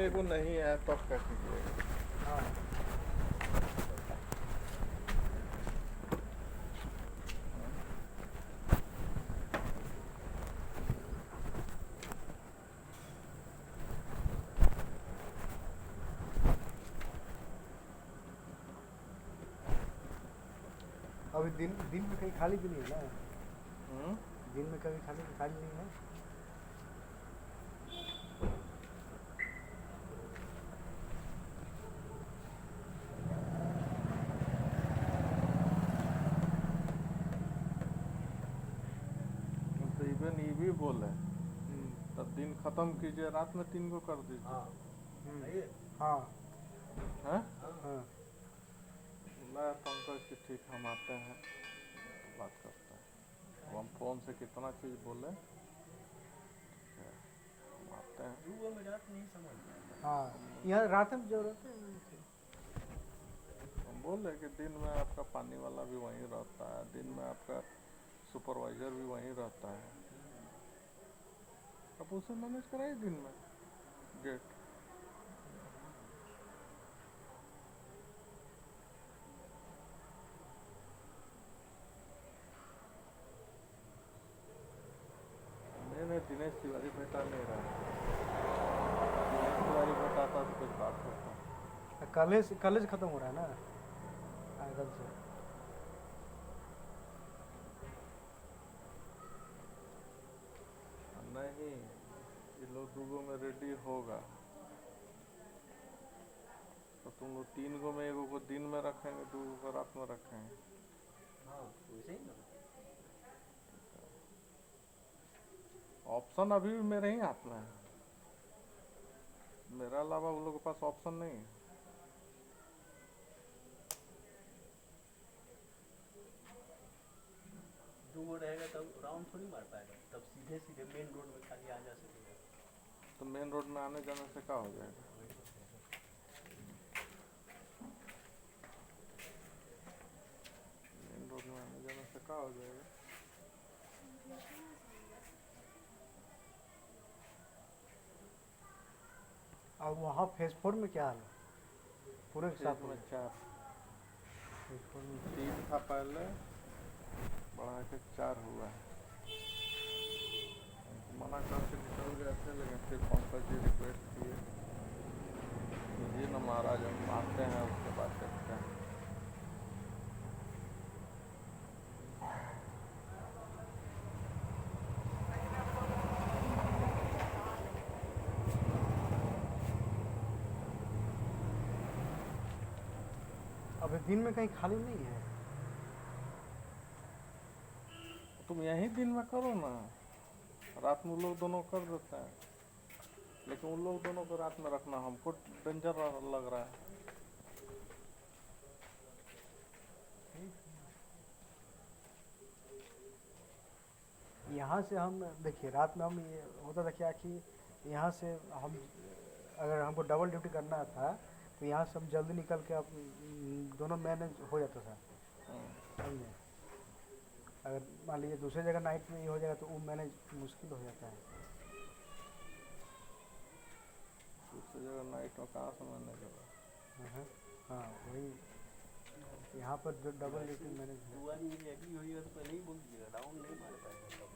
एगो नहीं है तब क्या कीजिएगा। हाँ अभी दिन में कहीं खाली भी नहीं है ना। दिन में कभी खाली खाली नहीं है। तो इवन ये भी बोले तब दिन खत्म कीजिए, रात में 3 को कर दीजिए। हाँ हैं? हाँ मैं पंकज कि ठीक हम आते हैं तो बात करते हैं। अब हम फ़ोन से कितना चीज़ बोले, ठीक है, हम आते हैं। हाँ यहाँ रात में जरूरत है। हम बोल रहे कि दिन में आपका पानी वाला भी वहीं रहता है, दिन में आपका सुपरवाइज़र भी वहीं रहता है, आप उसे मैनेज कराइए दिन में गेट। नहीं दिनेश तिवारी भेटा नहीं रहा। दिनेश तिवारी भेटाता तो कुछ बात होता। कॉलेज खत्म हो रहा है ना कल से। नहीं ये लोग 2 गो में रेडी होगा तो तुम लोग 3 गो में 1 को दिन में रखेंगे, 2 को रात में रखेंगे। हाँ वैसे ही ना। ऑप्शन अभी भी मेरे ही हाथ में है, मेरा अलावा उन लोगों के पास ऑप्शन नहीं है। दूर रहेगा तब राउंड थोड़ी मार पाएगा, तब सीधे सीधे मेन रोड में खाली आ जा सकेगा। तो मेन रोड में आने जाने से क्या हो जाएगा। मेन रोड में आने जाने से क्या हो जाएगा। और वहाँ फेज 4 में क्या हाल है पूरे के साथ फेज में 4 फेज 4 में 3 था पहले, बढ़ा के 4 हुआ है। मना करके निकल गए थे, लेकिन फिर पंकज जी रिक्वेस्ट किए जी न महाराज हम आते हैं उसके बाद देखते हैं। अभी दिन में कहीं खाली नहीं है। तुम यही दिन में करो ना, रात में लोग दोनों कर देते हैं, लेकिन उन लोग दोनों को रात में रखना हमको डेंजर लग रहा है। यहाँ से हम देखिए रात में हम ये होता था क्या कि यहाँ से हम अगर हमको डबल ड्यूटी करना था तो यहाँ से हम जल्दी निकल के अब दोनों मैनेज हो जाता था समझे। अगर मान लीजिए दूसरी जगह नाइट में ये हो जाएगा तो वो मैनेज मुश्किल हो जाता है। दूसरी जगह नाइट में कहाँ से मैनेज होगा। हाँ वही यहाँ पर जो डबल ड्यूटी मैनेज है। दुआ नहीं एग्री हुई है तो पहले ही बोल दीजिएगा, राउंड नहीं मार पाएगा तब।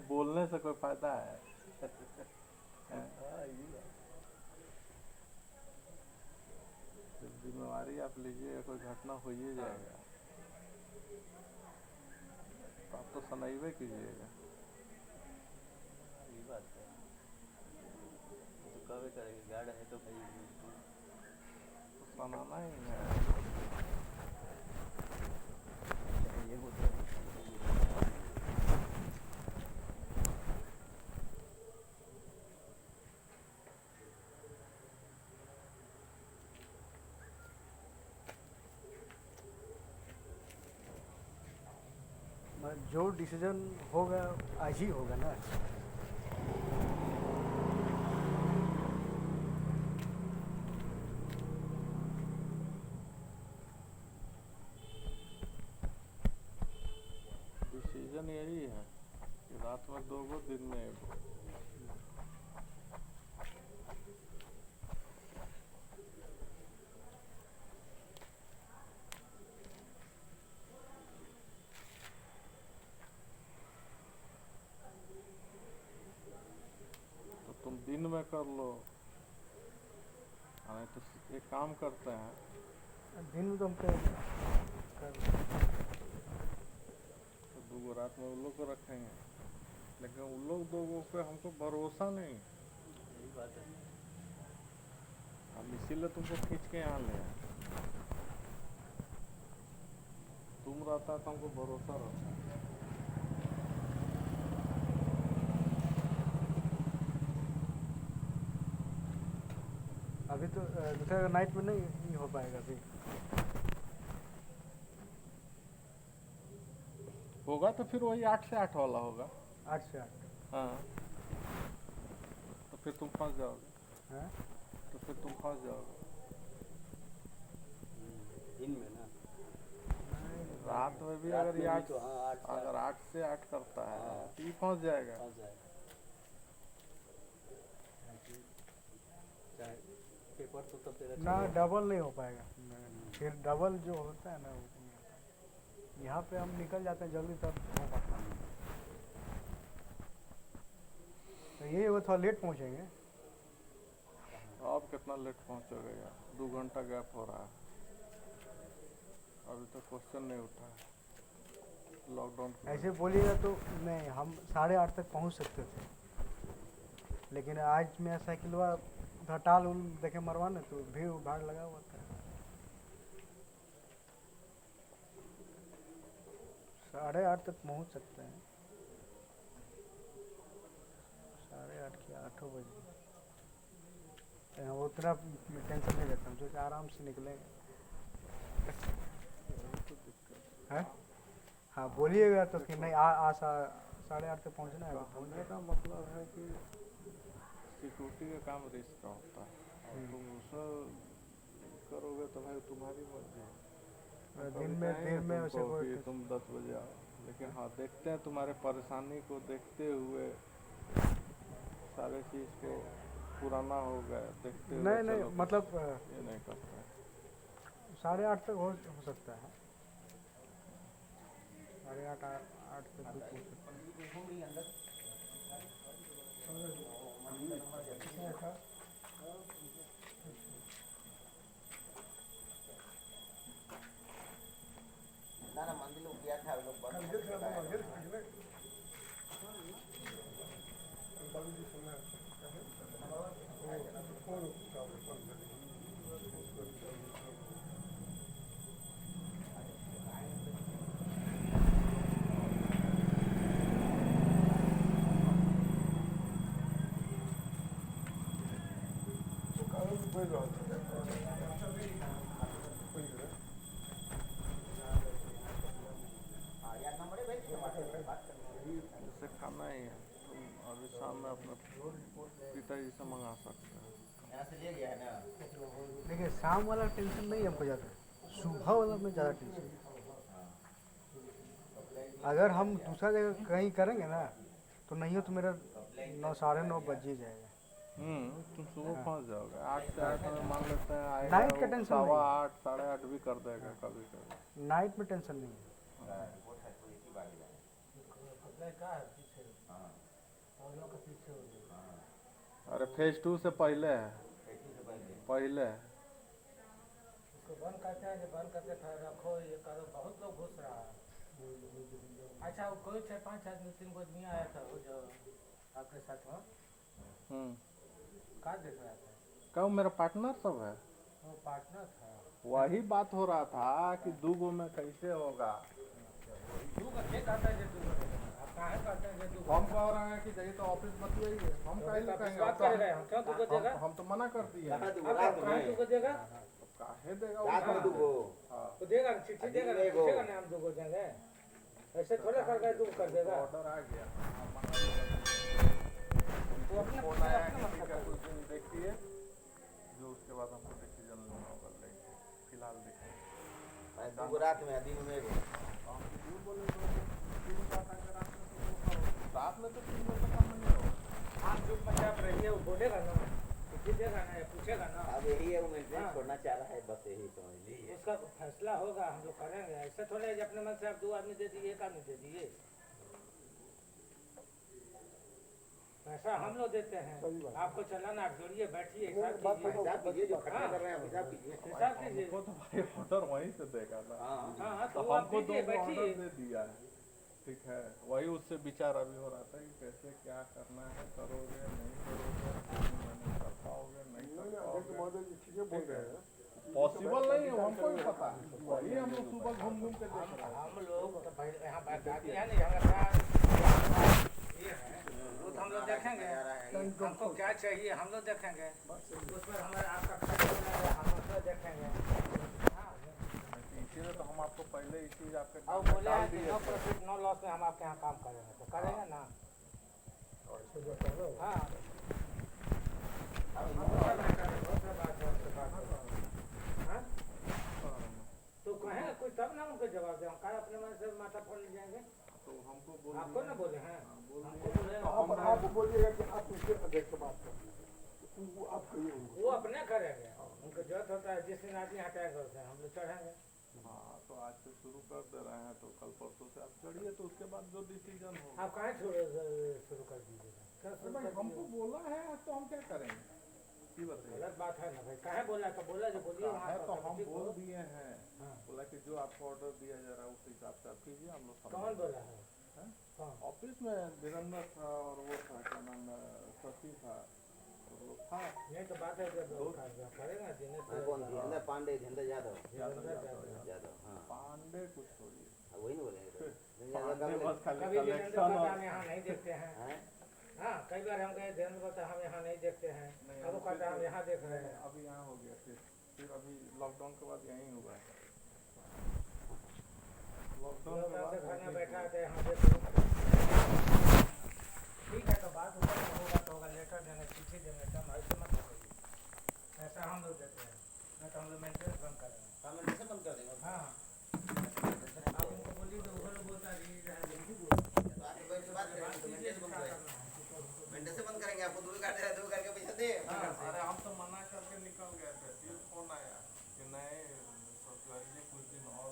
बोलने से कोई फायदा है। हाँ ये जिम्मेवारी आप लीजिएगा, कोई घटना हो ही जाएगा तो आप तो सुनाइए कीजिएगा। ये बात है, तो कभी करेंगे गार्ड है तो भाई तो सुनाना ही है। ये होता है। जो डिसीजन होगा आज ही होगा ना। डिसीजन यही है कि रात में 2 गो दिन में 1 गो। दिन में कर लो, नहीं तो एक काम करते हैं, दिन में तो हम कर तो 2 रात में उन लोग को रखेंगे, लेकिन उन लोग 2 पे हमको भरोसा नहीं, यही बात है। हम इसीलिए तुमको खींच के यहाँ ले आए। तुम रहता तो हमको भरोसा रहता। अभी तो दूसरा नाइट में नहीं हो पाएगा अभी। होगा तो फिर वही 8 से 8 वाला होगा। 8 से 8। हाँ, तो फिर तुम फंस जाओगे, हाँ तो फिर तुम फंस जाओगे। दिन में ना रात में भी रात अगर में ये भी 8 तो हाँ, 8 से अगर 8 से 8 करता है हाँ। तो ये फंस जाएगा। फंस जाएगा। चाहे पेपर तो तब तक ना डबल नहीं हो पाएगा, फिर डबल जो होता है ना वो नहीं होता है। यहाँ पे हम निकल जाते हैं जल्दी तब हो पाता है। तो यही वो थोड़ा लेट पहुँचेंगे। आप कितना लेट पहुंचोगे यार, 2 घंटा गैप हो रहा है, अभी तक क्वेश्चन नहीं उठा है। लॉकडाउन ऐसे बोलिएगा तो नहीं, हम 8:30 तक पहुँच सकते थे, लेकिन आज मेरा साइकिलवा उधर टाल उल देखे मरवाने तो भीड़ भाड़ लगा हुआ था। 8:30 तक पहुँच सकते हैं, 8:30 के 8 बजे। वो उतना टेंशन नहीं लेता हूँ, जो कि आराम से निकलेंगे। है हाँ बोलिएगा तो कि नहीं 8:30 तक पहुँचना है। कहने का मतलब है कि सिक्योरिटी का काम रिस्क का होता है, और तुम उसे करोगे तो भाई तुम्हारी मर्जी है। दिन में वैसे तुमको कोई कि तुम 10 बजे आओ, लेकिन हाँ देखते हैं तुम्हारे परेशानी को देखते हुए, सारे चीज़ को पुराना हो गया देखते हुए नहीं चलो, मतलब ये नहीं करते हैं। 8:30 तक हो सकता है। 8:30 8 तक भी पहुँच सकते हैं। ना मंदिर लोग गया था, लोग बंद जैसे खाना ही है, तुम अभी शाम में अपने पिताजी से मंगा सकते हो। यहाँ से ले गया है ना। देखिए शाम वाला टेंशन नहीं हमको ज़्यादा, सुबह वाला में ज़्यादा टेंशन है। अगर हम दूसरा जगह कहीं करेंगे ना तो नहीं हो तो मेरा 9 साढ़े 9 बज ही जाएगा। तुम सुबह पहुंच जाओगे। 8 से 8 में मान लेते हैं आएगा, नाइट का टेंशन नहीं। 8:15 8:30 भी कर देगा कभी कभी। नाइट में टेंशन नहीं है। अरे फेज 2 से पहले है, पहले है। बंद करते हैं, बंद करके रखो, ये करो, बहुत लोग घुस रहा है। अच्छा वो कोई 4-5 आदमी 3 आदमी आया था वो जो आपके साथ में क्या देख रहा था? क्या मेरा पार्टनर सब है, वो पार्टनर था। वही बात हो रहा था कि 2 में कैसे होगा। 2 के कहता है जो 2 आप काहे कहते हैं जो 2 हम कह रहे हैं कि जाइए तो ऑफिस बतियाइए, हम कहीं कहेंगे बात करेगा, हम क्यों 2 देगा? हम तो मना कर दिए। कहाँ दूँ अब रात काहे 2 में, देगा? काहे देगा रात में वो? दूँ। हाँ, वो देगा, चिट्ठी देगा ना, एगो। पूछेगा ना हम 2 देंगे। ऐसे थोड़ा करके 2 कर देगा। ऑर्डर आ गया, हाँ, मना नहीं कर वो अपने फोन आया कि अपने ठीक है कुछ दिन देखिए, जो उसके बाद हमको डिसीजन लेना होगा लेंगे। फिलहाल देखिए 2 रात में, दिन में एगो। हम झूठ बोले तो 3 बात अगर रात में तो 3 बजे काम नहीं होगा। आप चुप मचाप रहिए, वो बोलेगा ना, चिट्ठी देगा ना या पूछेगा ना, अब यही है, वो मेंटेन हाँ। छोड़ना चाह रहा है, बस यही समझ लीजिए। उसका फैसला होगा, हम लोग करेंगे। ऐसे थोड़े है कि अपने मन से आप 2 आदमी दे दिए, 1 आदमी दे दिए। पैसा हम लोग देते हैं, सही बात। आपको चलाना, आप जोड़िए, बैठिए, नहीं, हिसाब बात कीजिए, तो- हिसाब कीजिए जो खर्चा हाँ। कर रहे हैं हिसाब कीजिए। हिसाब कीजिए। हमको तो भाई ऑर्डर वहीं से देगा ना। हाँ हाँ हाँ, तो तो वो आप हमको दीजिए, दो ऑर्डर बैठिए। दे दिया है, ठीक है, वही उससे विचार अभी हो रहा था कि कैसे क्या करना है, करोगे नहीं करोगे, मैंने कर पाओगे नहीं कर अध्यक्ष पाओगे, महोदय जी ठीक है बोल रहे हैं। पॉसिबल नहीं है, हमको भी पता है, वही हम लोग सुबह घूम घूम के देख रहे हैं। हम लोग तो भाई यहाँ बात आती है नहीं, हमारा ये है, वो तो हम लोग देखेंगे, हमको क्या चाहिए हम लोग देखेंगे, उस पर हमारा आपका खर्च है, हम उसको देखेंगे। हाँ, इसीलिए तो हम आपको पहले ही चीज आपके अब बोले हैं कि नो प्रॉफिट नो लॉस में हम आपके यहाँ काम करेंगे, तो करेंगे ना। हाँ, हाँ? तो कहें कुछ तब ना उनको जवाब दें, कहा अपने मन से माथा फोड़ ले जाएंगे। तो हमको बोल आपको ना बोले हैं, बोल हमको दिए। बोले आप आप बोलिएगा कि आप उसके अध्यक्ष से बात करिए, वो आप कहिए उनको। वो अपने करेंगे, उनको जरूरत होता है जिस दिन आदमी हटाया करते हैं हम लोग चढ़ेंगे। हाँ, तो आज से शुरू कर दे रहे हैं, तो कल परसों से आप चढ़िए, तो उसके बाद जो डिसीजन हो। आप कहाँ शुरू कर दीजिएगा, क्या शुरू कर हमको दीजिएगा? बोला है तो हम क्या करेंगे, ये बताइए। गलत बात है ना भाई, कहे बोला तो बोला जो बोलिए वहाँ है पर तो हम कमेटी को। बोल दिए हैं, हाँ। बोला कि जो आपको ऑर्डर दिया जा रहा है उस हिसाब से आप कीजिए, हम लोग कौन बोला है? हैं? कौन? ऑफिस में वीरेंद्र था और वो था, क्या नाम है, शशि था, और लोग था नहीं तो बात है जब करेगा दिनेश कौन धीरेन्द्र पांडे धीरेन्द्र यादव यादव। यादव हाँ पांडे कुछ छोड़िए, वही नहीं बोले पांडे बस खाली कभी वीरेंद्र कलेक्शन कहता और हम यहाँ नहीं देखते हैं। हैं हाँ, कई बार हम गए वीरेंद्र कहता हम यहाँ नहीं देखते हैं, नहीं, अब वो कहता हम यहाँ देख रहे हैं। अभी यहाँ हो गया, फिर अभी लॉकडाउन के बाद यहीं हुआ है, लॉकडाउन लोग के ऐसे बाद खाना यहीं बैठा हुआ। है यहाँ देखो। ठीक है, तो बात ऊपर में होगा तो होगा, लेटर देंगे, चिट्ठी देंगे, तो हम ऐसे मत करिए। ऐसा हम लोग देते हैं, नहीं तो हम लोग मेंटेनेंस बंद करेंगे। कमेंट से बंद कर देंगे हाँ, आप उनको बोलिए तो वो लोग बोलता है ये रहा, ये भी बोलता है। तो आके बैठ के बात बात करेंगे तो कीजिए, मेंटेन क्या बंद करना है। मेंटेन से बंद करेंगे आपको दूर काट दे दूर करके पैसा दे अरे हम तो मना करके निकल गए थे, फिर फोन आया कि नहीं सोचवाइए, कुछ दिन और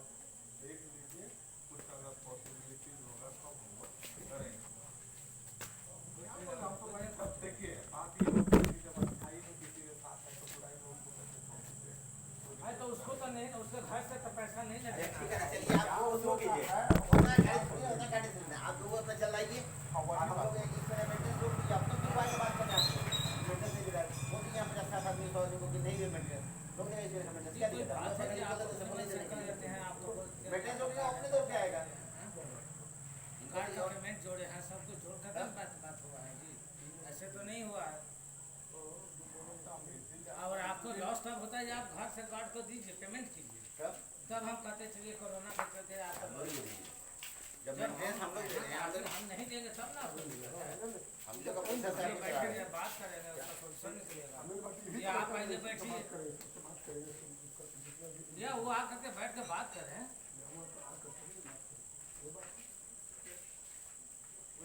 देख लीजिए, कुछ अगर पॉसिबिलिटीज होगा तो हम करेंगे। हम तो भाई सब देखिए, बात ये होती है कि जब अच्छाई में किसी के साथ है तो बुराई में उसको कैसे छोड़ेंगे। अरे तो उसको तो नहीं, उसके घर से तो पैसा नहीं अरे लगेगा। ठीक है चलिए आप वो शुरू कीजिए होना गाड़ी सुनना आप लोगों अपना चलाइए और हम लोग एक तरह मेंटेन शुरू कीजिए अब तो फिर बाद में बात करना है मेंटेन नहीं गिरा वो भी यहाँ 50-60 आदमी 100 आदमी को नहीं है मेंटेन लोग नहीं इसमें मेंटेन क्या दिक्कत है हम लोग नहीं बोलते तो सब नहीं देते मेंटेन जो भी अपने दौर पे आएगा गाड़ी का पेमेंट जोड़े हैं, सब कुछ जोड़ कर बात हुआ है जी, ऐसे तो नहीं हुआ है। और आपको लॉस तब होता है जब आप घर से गार्ड को दीजिए, पेमेंट कीजिए, तब हम कहते चलिए कोरोना के चलते आपको जब मेंटेन हम लोग दे रहे हैं हम नहीं देंगे तब ना आपको मिलेगा। हम लोग का पैसा ये साइड में बैठेंगे, बात करेंगे, उसका सोल्यूशन निकलेगा। ये आप पहले बैठिए, या वो आकर के बैठ के बात करें।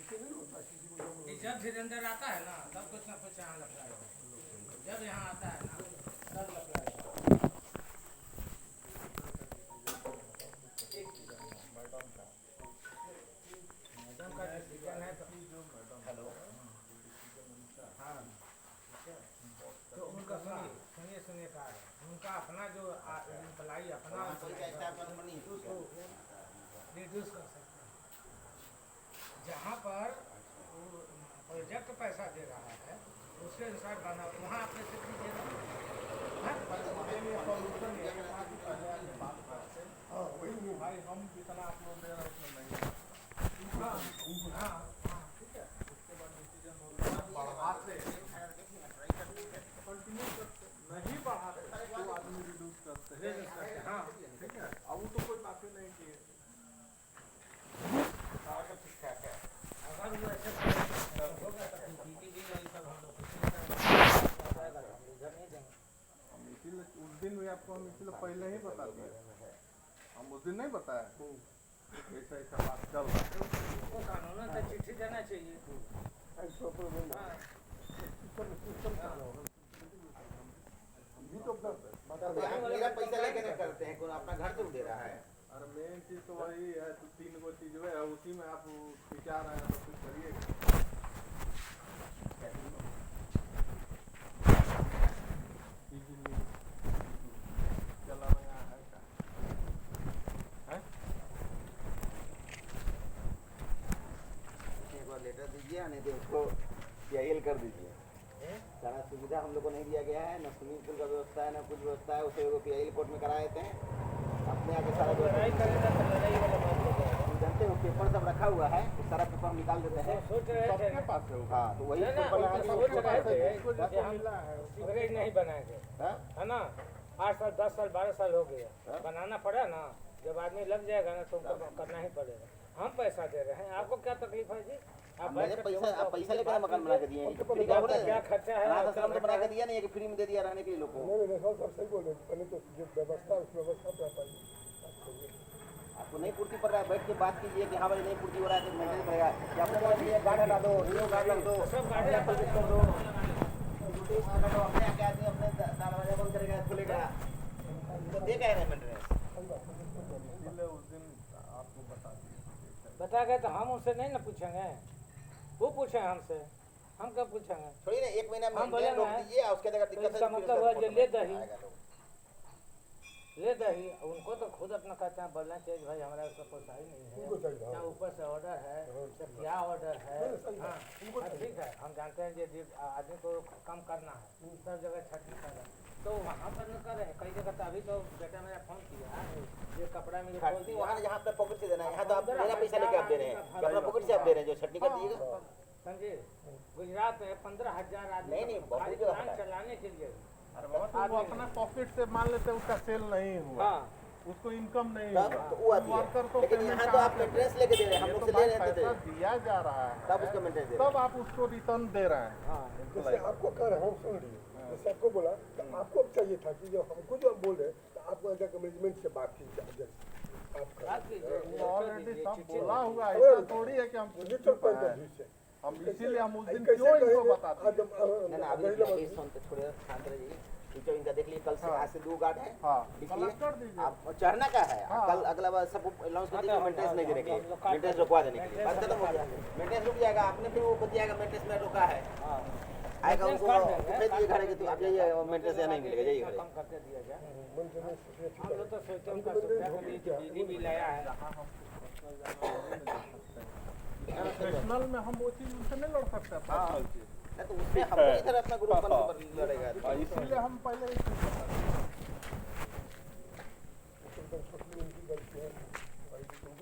कि जब धीरेन्द्र आता है ना तब कुछ ना कुछ यहाँ लग जाएगा, जब यहाँ आता है ना तब लग जाएगा। मैडम का डिसीजन है तो हेलो हाँ, तो उनका सुनिए कहा है, उनका अपना जो एम्प्लाई अपना कोई का स्टाफ का नहीं उसको रिड्यूस कर सकते हैं। जहाँ पर वो प्रोजेक्ट पैसा दे रहा है उसके अनुसार बना, वहाँ आप पैसे दीजिएगा। हाँ, वही भाई हम जितना आप लोग दे रहे हैं उसमें नहीं, हाँ हाँ हाँ, ठीक है। उसके बाद डिसीजन होता है बढ़ाते कंटिन्यू करते, नहीं बढ़ाते तो आदमी रिड्यूस करते हैं, हाँ, ठीक है। अब वो तो कोई बात ही नहीं की है, ठीक ठाक है अगर वो ऐसे होगा तो पीपीटी भी यही सब हम लोग कुछ नहीं करेंगे, इधर नहीं देंगे। हम इसीलिए उस दिन भी आपको हम इसीलिए पहले ही बता दिए, हम उस दिन नहीं बताया ऐसा ऐसा बात चल रहा है। वो कानूनन तो चिट्ठी देना चाहिए। हाँ, भी तो अपना बता तो आप मेरा पैसा लेके नहीं करते हैं कौन अपना घर से दे रहा है अरे मेन चीज तो वही है, तो 3 गो चीज है उसी में आप खिंचा रहे हैं तो कुछ करिए। नहीं तो उसको PIL कर दीजिए। सारा सुविधा हम लोग को नहीं दिया गया है, ना स्विमिंग पूल का व्यवस्था है, ना कुछ व्यवस्था है। उसे वो PIL कोर्ट में करा देते हैं, अपने आगे सारा लड़ाई करेगा तो लड़ाई वाला बात हो जाएगा। हम जानते हो पेपर सब रखा हुआ है, वो सारा पेपर हम निकाल देते हैं। सोच रहे थे सबके पास है वो। हाँ तो वही ना, पेपर वो लगा तो के सोच उसको रहे पास है। थे कि हम सीवरेज नहीं बनाएंगे, हाँ? है ना। 8 साल 10 साल 12 साल हो गया, बनाना पड़ा ना। जब आदमी लग जाएगा ना तो उनको करना ही पड़ेगा। हम पैसा दे रहे हैं, आपको क्या तकलीफ है जी? आप मैंने आप पैसा लेकर मकान बना के दिए हैं, फ्री का आपका क्या खर्चा है? अनाथ आश्रम तो बना के दिया नहीं है कि फ्री में दे दिया रहने के लिए लोग को। आपको नहीं पूर्ति पड़ रहा है, बैठ के बात कीजिए कि हाँ भाई नहीं पूर्ति हो रहा है तो मेंटेन करेगा। कि आपको गार्ड हटा दो, न्यू गार्ड लग दो, सब गाड़ी आप कर दो, अपने आके आदमी अपने दरवाजा बंद करेगा, खुलेगा तो दे क्या है मेंटेनेंस। इसीलिए उस दिन आपको बता दिए। बता गए तो हम उनसे नहीं ना पूछेंगे, वो पूछे हमसे, हम कब पूछेंगे? छोड़िए ना, 1 महीना हम बोले मेंटेन रोक ना, दीजिए और उसके अगर दिक्कत इसका है तो मतलब फिर हुआ उसका जो रिपोर्ट ले बनाएगा दही तो। ले दही, उनको तो खुद अपना कहते हैं बोलना चाहिए भाई हमारा उसका पोसाई नहीं है, क्या ऊपर से ऑर्डर है, तो क्या ऑर्डर है। हाँ ठीक है, हम जानते हैं कि आदमी को कम करना है, सब जगह छठ कर रहे हैं तो वहाँ पर न करें। कई जगह तो अभी तो बेटा मेरा फोन किया, ये कपड़ा में खोल दी वहाँ जहाँ अपना पॉकेट से देना है, यहाँ तो आप मेरा पैसा लेके आप दे रहे हैं, अपना पॉकेट से आप दे रहे हैं, जो छटनी कर दीजिएगा। समझे। गुजरात में 15,000 आदमी नहीं, बहुत खाली जगह प्लांट है। चलाने के लिए। अरे बाबा तो वो अपना पॉकेट से मान लेते हैं, उसका सेल नहीं हुआ, हाँ उसको इनकम नहीं तब हुआ, तो वो आती वर्कर है, को लेकिन पेमेंट यहाँ तो आप मेंटेनेंस लेके दे रहे हैं, हम ये लोग तो से ले भाई रहे हैं पैसा तो दिया जा रहा है, तब उसका मेंटेनेंस दे रहे तब आप उसको रिटर्न दे रहे हैं। हाँ जैसे आपको कह रहे हैं, हम सुन लिए, जैसे आपको बोला तो आपको अब चाहिए था कि जो हमको जो हम बोले तो आपको जाकर मैनेजमेंट से बात की जाए। बात कीजिए, वो ऑलरेडी सब चिट्ठी बोला हुआ है, ऐसा थोड़ी है कि हम मुझे छुट्टी तो पर पैसा हैं। भी से हम इसीलिए हम उस दिन कैसे क्यों इनको कहेंगे बताते हैं। हैं। ना अभी अभी सुनते थोड़े शांत रहिए, जो इनका देख लीजिए, कल से आज से 2 गार्ड है, हाँ लिखिए। कलेक्ट कर दीजिए। आप चढ़ना का है, हाँ। कल अगला बार सबको अनाउंस कर दीजिए मेंटेनेंस नहीं देने के लिए, मेंटेनेंस रुकवा देने के लिए, बात खत्म हो गया। मेंटेनेंस रुक जाएगा, आपने फिर वो बतियाएगा मेंटेनेंस में रुका है, हाँ आएगा मेंटेनेंस उनको कर देंगे, भेज दिए घर के, तो आप जाइए मेंटेनेंस नहीं मिलेगा, जाइए घर। कम करके दिया जाए। मैनेजमेंट हम लोग तो सोचते हैं उनका सुविधा के लिए बिजली भी लाया है। प्रोफेशनल में हम वो चीज उनसे नहीं लड़ सकते, पर्सनल चीज। नहीं तो उसमें हम लोग इधर अपना ग्रुप बना कर लड़ेगा। और इसीलिए हम पहले ही चीज बताते हैं।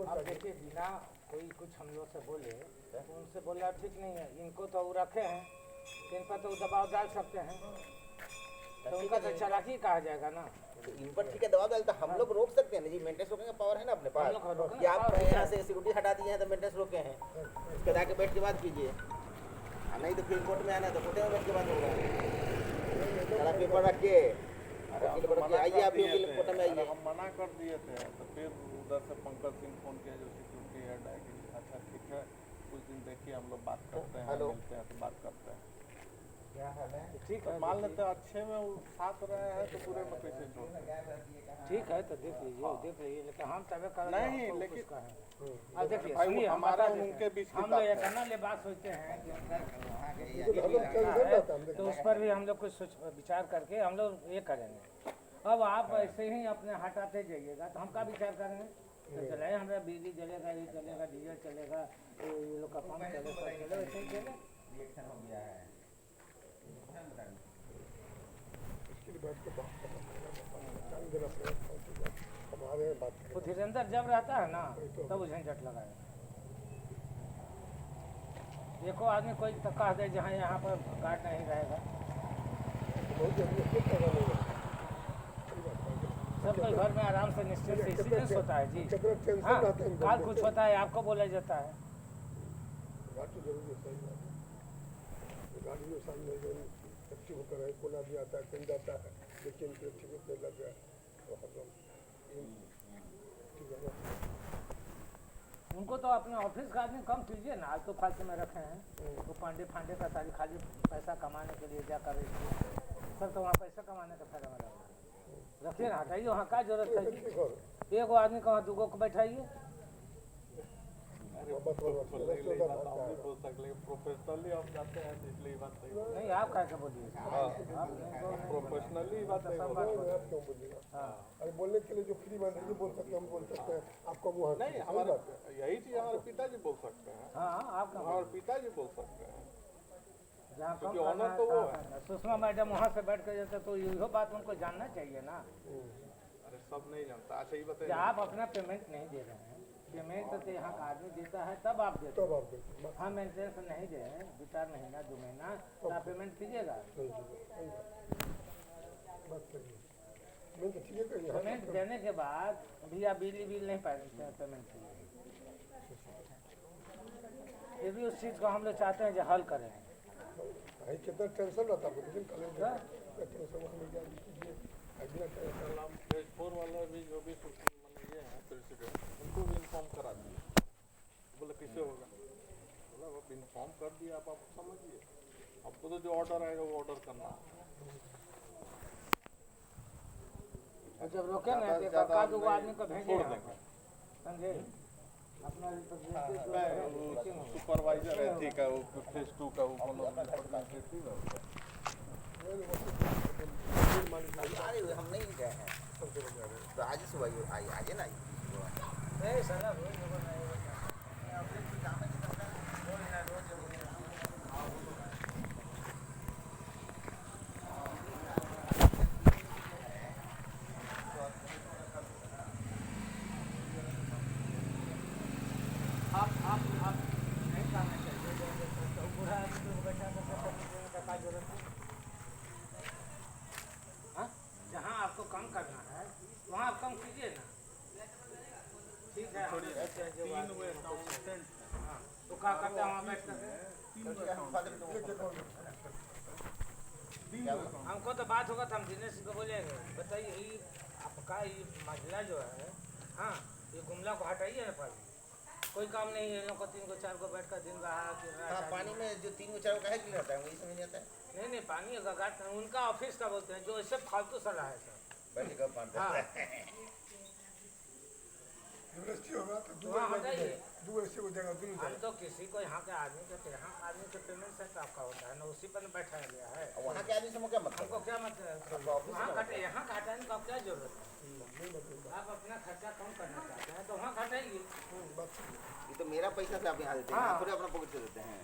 अब देखिए बिना कोई कुछ हम लोग से बोले तो उनसे बोलना ठीक नहीं है। इनको तो वो रखे हैं, इन पर तो दबाव डाल सकते हैं, तो उनका तो चालाकी कहा जाएगा ना। तो इन पर ठीक है दबाव डालता, हम लोग रोक सकते हैं ना जी, मेंटेनेंस रोकने का पावर है ना अपने हम लोग पास। रोकने कि का आप power है। यहाँ से सिक्योरिटी हटा दिए हैं तो मेंटेनेंस रोके हैं, उसके बाद बैठ के बात कीजिए, नहीं तो फिर कोर्ट में आना है तो कोर्ट में बैठ के बात होगा। सारा पेपर रख के वकील को रख के आइए, आप वकील कोर्ट में अरे आइए। हम मना कर दिए थे, तो फिर उधर से पंकज सिंह फोन किया जो सिक्योरिटी हेड है कि अच्छा ठीक है कुछ दिन देखिए हम लोग बात करते हैं, हेलो। मिलते हैं तो बात करते हैं। ठीक तो है, मान लेते हैं अच्छे में वो साथ रहे हैं तो पूरे में कैसे छोड़ते हैं। ठीक है तो देख लीजिए, देख लीजिए, लेकिन हम तब कर नहीं, लेकिन- अब देखिए भाई वो सुनिए, हम हमारा बता दें, उनके बीच की हम बात लोग है। एक अन्ना ले बात सोचते हैं कि हम तो उस पर भी हम लोग कुछ सोच विचार करके हम लोग ये करेंगे। अब आप ऐसे ही अपने हटाते जाइएगा तो हम क्या विचार करेंगे? तो चलाए हमारा बिजली चलेगा, ये चलेगा, डीजल चलेगा, ये लोग का पंप चले, सब चले, वैसे ही चले। हमारे बात तो धीरेन्द्र जब रहता है ना तब वो झंझट लगाए। देखो आदमी कोई तो कह दे जहाँ यहाँ पर गार्ड नहीं रहेगा, सब कोई घर में आराम से निश्चित से इसीलिए सोता है जी। कितना टेंशन हाँ, रहता है काल कुछ होता है आपको बोला जाता है। बात तो जरूरी है, सही बात है। गाड़ी में सामने जो अच्छी होकर है, कोना भी आता है, कहीं जाता है, लेकिन ठीक नहीं लग गया तो हरदम ठीक है ना। उनको तो अपने ऑफिस का आदमी कम कीजिए ना, आज तो फालतू में रखे हैं वो पांडे फांडे का सारी खाली पैसा कमाने के लिए जा कर सब तो वहाँ पैसा कमाने का फायदा में लगा रखिए ना, हटाइए वहाँ क्या जरूरत है जी। एक आदमी को वहाँ 2 को बैठाइए, बस यही बात हम नहीं बोल सकते, लेकिन प्रोफेशनली हम जाते हैं तो इसलिए बात नहीं बोल नहीं आप कैसे बोलिए प्रोफेशनली बात नहीं बोल आप क्यों बोलिएगा? अरे बोलने के लिए जो फ्री माइंड है बोल सकते हैं, हम बोल सकते हैं, आपका मुँह है। नहीं, हमारे यही चीज हमारे पिताजी बोल सकते हैं, हाँ आप हमारे पिताजी बोल सकते हैं, जहाँ कम क्योंकि करना ऑनर है तो वो तहाँ है। करना। सुषमा मैडम वहाँ से बैठ कर जाते तो यही बात उनको जानना चाहिए ना अरे सब नहीं जानता। अच्छा ये कि बताइए, आप अपना पेमेंट नहीं दे रहे हैं, पेमेंट तो यहाँ का आदमी देता है तब आप देते तब हैं। आप देखिए, हम मेंटेनेंस नहीं दे रहे हैं 2-4 महीना 2 महीना तो आप पेमेंट कीजिएगा। बात करिए, मैं तो ठीक है करिए। पेमेंट देने के बाद भी आप बिल नहीं पाएंगे पेमेंट कीजिए। फिर भी उस चीज़ को हम लोग चाहते हैं जो हल करें। भाई कितना टेंशन रहता है, लेकिन कल टेंशन में क्या कीजिए, बिना टेंशन हम फेज 4 वाले भी जो भी ये हैं प्रेसिडेंट, उनको भी इन्फॉर्म करा दिए। बोले कैसे होगा, बोला अब इन्फॉर्म कर दिया, आप समझिए, आपको तो जो ऑर्डर आएगा वो ऑर्डर करना है। और जब रोकेंगे तो ज़्यादा एक दो आदमी को भेजेंगे, छोड़ देंगे। समझे? अपना सुपरवाइजर है, ठीक है, वो फेज 2 का वो कोनो रिप्रेजेंटेटिव है उसका। अरे हम नहीं गए हैं तो आज ही सुबह आइए ना। नहीं साला रोज आप नहीं करना चाहिए। तो बूढ़ा आदमी को बैठा कर का जरूरत है? हाँ? जहाँ आपको कम करना है वहाँ आप कम कीजिए ना। ठीक है, हाँ, तो क्या करते हैं वहाँ बैठ कर? हमको तो बात होगा तो हम दिनेश को बोलेंगे, बताइए ये आपका ये महिला जो है, हाँ ये गुमला को हटाइए ना पहले। कोई काम नहीं है, इन लोग को 3 को 4 को बैठ कर दिन रहा हाँ, पानी में जो 3 को 4 का है क्लियर होता है, वही समझ नहीं आता है। नहीं पानी का गाट उनका ऑफिस का बोलते हैं, जो इससे फालतू सलाह है सर। बैठ के पानी हाँ यूनिवर्सिटी होगा तो तो वहाँ हटाइए। दो ऐसे हो जाएगा, दोनों हम तो किसी को यहाँ के आदमी के यहाँ आदमी के पेमेंट से तो आपका होता है ना, उसी पर बैठाया गया है। और वहाँ के आदमी से क्या मतलब? हमको क्या मतलब वहाँ काटे यहाँ काटाने का क्या जरूरत है? आप अपना खर्चा कम करना चाहते हैं तो वहाँ काटाइए। ये तो मेरा पैसा से आप यहाँ देते हैं, हाँ। आप पूरे अपना पॉकेट से देते हैं।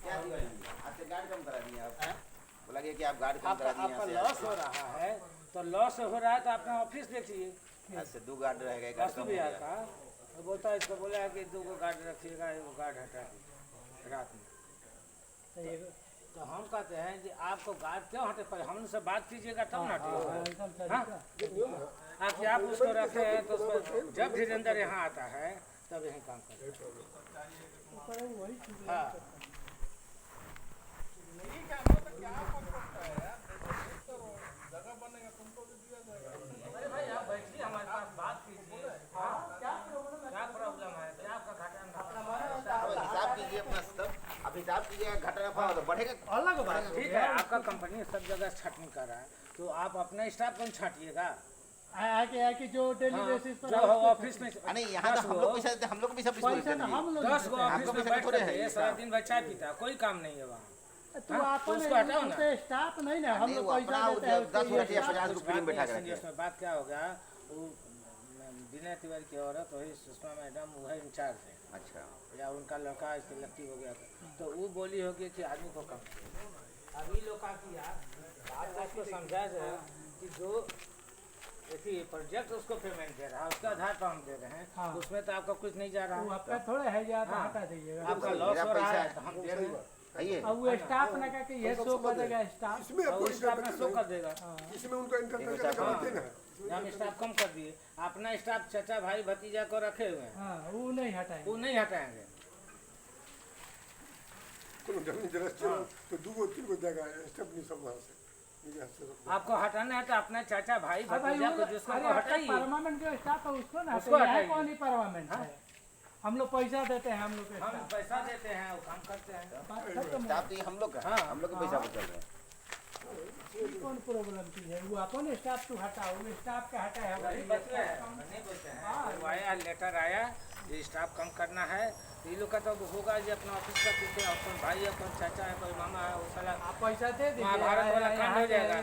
क्या दिया आपसे गार्ड कम करा दिए आप? बोला गया कि आप गार्ड कम करा दिए आपका यहाँ लॉस हो रहा है तो लॉस हो रहा है तो अपना ऑफिस देखिए। से। आज से 2 गार्ड रहेगा, एक गार्ड वास्तु कम हो विहार गया। का वो बोलता है, इसको बोला है कि 2 को गार्ड रखिएगा, 1 गार्ड हटा दीजिए रात में। तो हम कहते हैं कि आपको गार्ड क्यों हटे, पर हमसे बात कीजिएगा तब ना हटेगा। हाँ आप उसको रखे हैं तो उसको जब धीरेन्द्र यहाँ आता है तब यही काम करेगा। हाँ अरे भाई आप बैठिए, हमारे पास बात कीजिए। हाँ क्या प्रॉब्लम है, क्या आपका घाटा? अब हिसाब कीजिए अपना सब, अब हिसाब कीजिएगा, घाटा नफा हो तो बढ़ेगा। अलग बात, ठीक है आपका कंपनी सब जगह छाटनी कर रहा है तो आप अपना स्टाफ कौन छाटिएगा? आके जो डेली बेसिस पर जो हो ऑफिस में नहीं यहाँ तो हम लोग पैसा देते हैं, हम लोग को भी सब पैसा देते हैं। हम लोग 10 गो ऑफिस आपको में पैसा बैठ थोड़े कर है, के सारा दिन भाई चाय पीता है, कोई काम नहीं है वहाँ। तो हाँ, आप तो उसको हटाओ ना। स्टाफ नहीं ना, हम नहीं, लोग वो अपना पैसा देते हैं 10 रुपया या 50 कुछ रुपये में बात बैठा के नहीं, रखे। उसमें बात क्या हो गया, वो विनय तिवारी की औरत वही सुषमा मैडम वह इंचार्ज है, अच्छा, या उनका लड़का इससे लक्की हो गया था तो वो बोली होगी कि आदमी को कम अभी लोग का किया बात आपको समझा जाए कि जो देखिए प्रोजेक्ट उसको पेमेंट दे रहा है उसके आधार पर हम दे रहे हैं। हाँ। उसमें तो आपका कुछ नहीं जा रहा है, आपका थोड़ा है ज्यादा हाँ। हटा दीजिएगा। आपका लॉस हो रहा है तो हम दे रहे हैं आइए अब वो स्टाफ ना करके ये शो कर देगा स्टाफ। इसमें और आपको वो स्टाफ में शो कर देगा। इसमें उनका इंटरफेयर करने का बात है ना। हम स्टाफ कम कर दिए, अपना स्टाफ चाचा भाई भतीजा को रखे हुए हैं, हाँ वो नहीं हटाएंगे। वो नहीं हटाएंगे। कोनो जमीन जरस्ती हो तो 2-3 को जगह स्टेप नहीं सब वहाँ से आपको हटाना है तो अपना चाचा भाई भतीजा को जिसको हटाइए। परमानेंट जो स्टाफ है उसको ना उसको हटाइए, हटाइए। कौन ही परमानेंट है। हम लोग पैसा देते हैं, हम लोग के हम स्टाफ। पैसा देते हैं वो काम करते हैं। बात खत्म हो स्टाफ तो ये हम लोग का, हाँ। हम लोग के पैसा पर चल रहे हैं। कौन प्रॉब्लम की है? वो अपन स्टाफ को हटाओ, वो स्टाफ के हटाए वही बचवे है, नहीं बोलते हैं। वो आया लेटर आया, ये स्टाफ कम करना है, तो ये लोग का तो होगा जी अपना ऑफिस का किसी और कोई भाई है, कोई चाचा है, कोई मामा है, वो साला आप पैसा दे दीजिए, महाभारत वाला कांड हो जाएगा।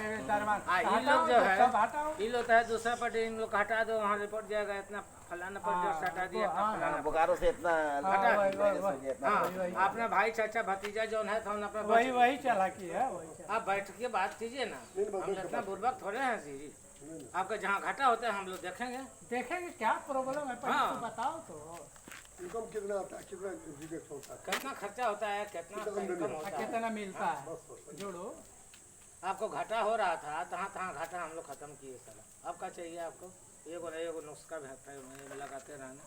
हाँ, ये लोग जो है सब हटाओ। ये लोग है दूसरा पार्टी, इन लोग का हटा दो, वहाँ रिपोर्ट जाएगा, इतना फलाना पर जो हटा दिया, इतना फलाना बोकारो से इतना हटा वही, दिया। वही, वही। हाँ, अपना भाई चाचा भतीजा जो है तो हम अपना वही वही चालाकी है, वही चालाकी। आप बैठ के बात कीजिए ना, हम इतना बुर्बक थोड़े हैं जी। आपका जहाँ घाटा होता है हम लोग देखेंगे। देखेंगे क्या प्रॉब्लम है, पहले हाँ। तो बताओ तो। इनकम कितना आता है, कितना डिडक्ट होता है? कितना खर्चा होता है, कितना इनकम होता है, कितना मिलता है जोड़ो। आपको घाटा हो रहा था, तहाँ तहाँ घाटा हम लोग खत्म किए साला। अब क्या चाहिए आपको? एगो नुस्खा भी लगाते रहना।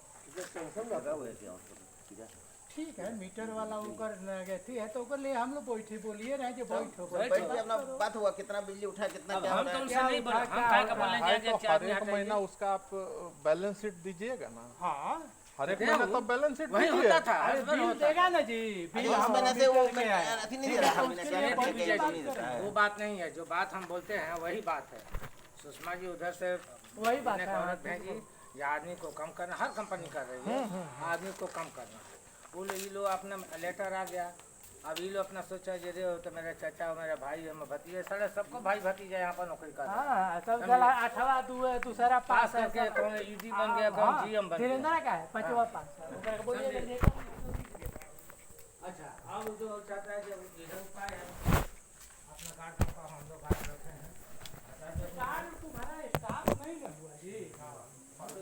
टेंशन लगा हुआ है क्या ठीक है? ठीक है, मीटर वाला ऊपर गए है तो ओकर लिए हम लोग बैठे बोलिए रहे जो बैठो बैठ के अपना बात हुआ कितना बिजली उठा, कितना अब क्या हम हो रहा तो है। उनसे नहीं बोले, हम काय का बोलने है जाएंगे तो कि हर आदमी एक हटाइए। महीना उसका आप बैलेंस शीट दीजिएगा ना, हाँ हर एक देगा महीना वो। तो बैलेंस शीट वही दीजिए। होता था, अरे हर बार बिल होता देगा ना जी, अरे बिल इस हम महीने से वो मीटर में आए। अथी नहीं दे रहा था, महीने उसके क्या लिए क्या बैठ के क्या बात नहीं देता करें। है। वो बात नहीं है, जो बात हम बोलते हैं वही बात है। सुषमा जी उधर से वही बात ने है। औरत भेजी, या आदमी को कम करना, हर कंपनी कर रही है, आदमी को कम करना। वो लोग ये लोग अपना लेटर आ गया, अब ये लोग अपना सोचा जे रे तो मेरा चाचा मेरा भाई है, भतीजा सारे सबको भाई भतीजा यहाँ पर नौकरी कर रहे हैं। हाँ, सब साला आठवां दूसरा पास पास है करके कौन ईडी बन गया, कौन जीएम बन गया। धीरेन्द्र का है पांचवा पास है। ओकरा के बोलिए समझे? कि अच्छा, अब जो चाहता है जब इधर उपाय है अपना कार्ड का हम लोग बात करते हैं। कार्ड तुम्हारा स्टाफ नहीं ना हुआ जी।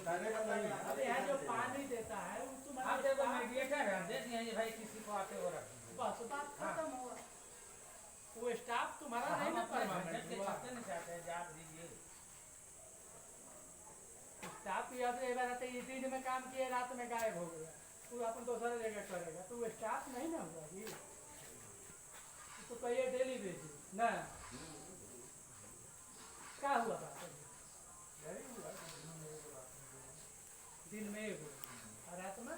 अरे यहाँ जो पानी देता है वो तुम्हारा आप देखो मीडिएटर है, हम देख लिए भाई किसी को आते हो रहा बस बात खत्म हुआ। वो स्टाफ तुम्हारा नहीं ना परमानेंट हुआ। नहीं चाहते हैं, आप दीजिए। स्टाफ भी अब एक बार आते ही दिन में काम किए, रात में गायब हो गया, वो अपन दूसरा जगह करेगा, तो वो स्टाफ नहीं ना हुआ जी। तो कहिए डेली बेसिस ना क्या हुआ बात अभी? यही हुआ दिन में एक हुआ और रात में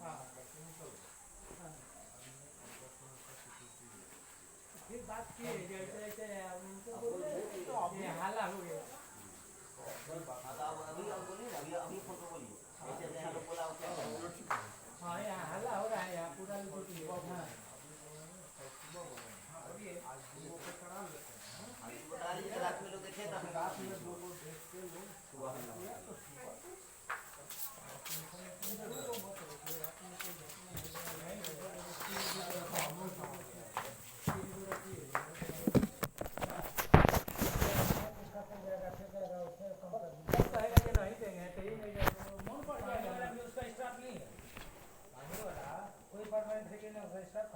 हाँ हाँ। फिर बात किए जैसे जैसे उनको बोले ये हाला हो गया। अभी फोन पे बोलिए, ऐसे ऐसे यहाँ पे बोला हो क्या? हाँ यहाँ हल्ला हो रहा है, यहाँ पूरा ड्यूटी है। हाँ रात में लोग देखे कहेगा कि नहीं देंगे तो ही नहीं देंगे, मन पड़ जाएगा। उसका स्टाफ नहीं है, कोई परमानेंट है कि नहीं उसका स्टाफ